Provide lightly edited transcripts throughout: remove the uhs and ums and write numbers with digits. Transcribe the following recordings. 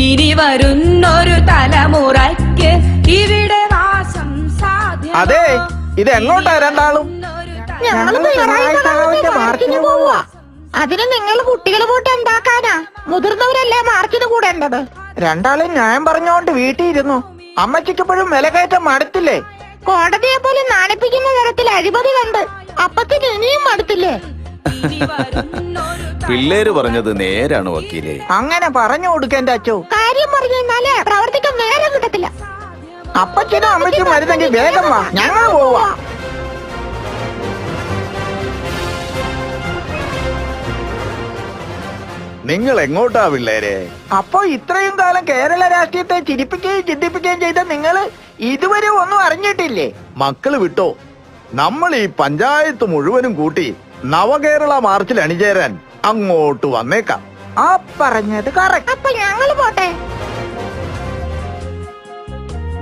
ഇനി വരുന്നൊരു തലമുറയ്ക്ക് ഇവിടെ വാസം സാധ്യം. അതെ, ഇത് എങ്ങോട്ടാ രണ്ടാളും? മാർച്ചിന് പോവാ. അതിന് നിങ്ങൾ കുട്ടികൾ പോട്ട് എന്താക്കാനാ? മുതിർന്നവരല്ലേ മാർച്ചിന് കൂടേണ്ടത്. രണ്ടാളും ന്യായം പറഞ്ഞോണ്ട് വീട്ടിൽ ഇരുന്നു. അമ്മച്ചിക്കെപ്പോഴും വിലകയറ്റം മടുത്തില്ലേ? കോടതിയെ പോലും നാണിപ്പിക്കുന്ന തരത്തിൽ അഴിമതി കണ്ട് അപ്പത്തിന് ഇനിയും മടുത്തില്ലേ? പിള്ളേര് പറഞ്ഞത് നേരാണ് വക്കീലേ. അങ്ങനെ പറഞ്ഞു കൊടുക്കേണ്ട അച്ചോ. കാര്യം പറഞ്ഞാലേ പ്രവർത്തിക്കാൻ നേരം കിട്ടത്തില്ല. അപ്പച്ചനും അമ്മച്ചും വരുന്നെങ്കിൽ വേഗം വാ, ഞങ്ങൾ പോവാ. നിങ്ങൾ എങ്ങോട്ടാ പിള്ളേരെ? അപ്പൊ ഇത്രയും കാലം കേരള രാഷ്ട്രീയത്തെ ചിരിപ്പിക്കുകയും ചിന്തിപ്പിക്കുകയും ചെയ്ത നിങ്ങള് ഇതുവരെ ഒന്നും അറിഞ്ഞിട്ടില്ലേ? മക്കള് വിട്ടോ, നമ്മൾ ഈ പഞ്ചായത്ത് മുഴുവനും കൂട്ടി നവകേരള മാർച്ചിൽ അണിചേരാൻ അങ്ങോട്ട് വന്നേക്കാം. ആ പറഞ്ഞത് കറക്റ്റ്. അപ്പൊ ഞങ്ങള് പോട്ടെ.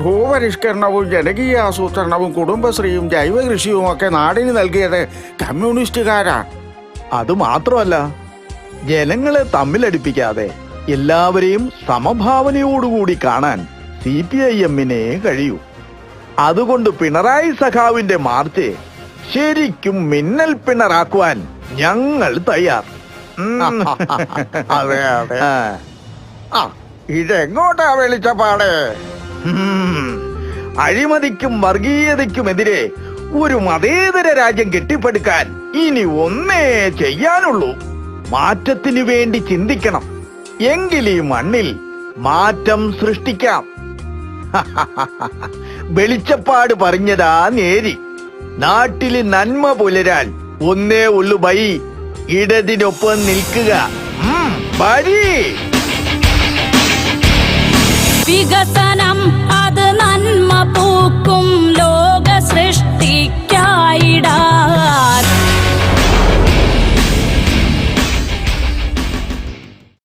ഭൂപരിഷ്കരണവും ജനകീയ ആസൂത്രണവും കുടുംബശ്രീയും ജൈവ കൃഷിയും ഒക്കെ നാടിന് നൽകിയത് കമ്മ്യൂണിസ്റ്റുകാരാ. അത് മാത്രമല്ല, ജനങ്ങളെ തമ്മിലടിപ്പിക്കാതെ എല്ലാവരെയും സമഭാവനയോടുകൂടി കാണാൻ CPIM-നെ കഴിയൂ. അതുകൊണ്ട് പിണറായി സഖാവിന്റെ മാർച്ച് ശരിക്കും മിന്നൽ പിണറാക്കുവാൻ ഞങ്ങൾ തയ്യാർ. അതെ അതെ. ഇതെങ്ങോട്ടാ വെളിച്ചപ്പാട്? അഴിമതിക്കും വർഗീയതയ്ക്കുമെതിരെ ഒരു മതേതര രാജ്യം കെട്ടിപ്പടുക്കാൻ ഇനി ഒന്നേ ചെയ്യാനുള്ളൂ. മാറ്റത്തിനു വേണ്ടി ചിന്തിക്കണം. എങ്കിൽ ഈ മണ്ണിൽ മാറ്റം സൃഷ്ടിക്കാം. വെളിച്ചപ്പാട് പറഞ്ഞതാ നേരി. നാട്ടില് നന്മ പുലരാൻ ഒന്നേ ഉള്ളു ബൈ, ഇടതിനൊപ്പം നിൽക്കുക. ബരി വികസനം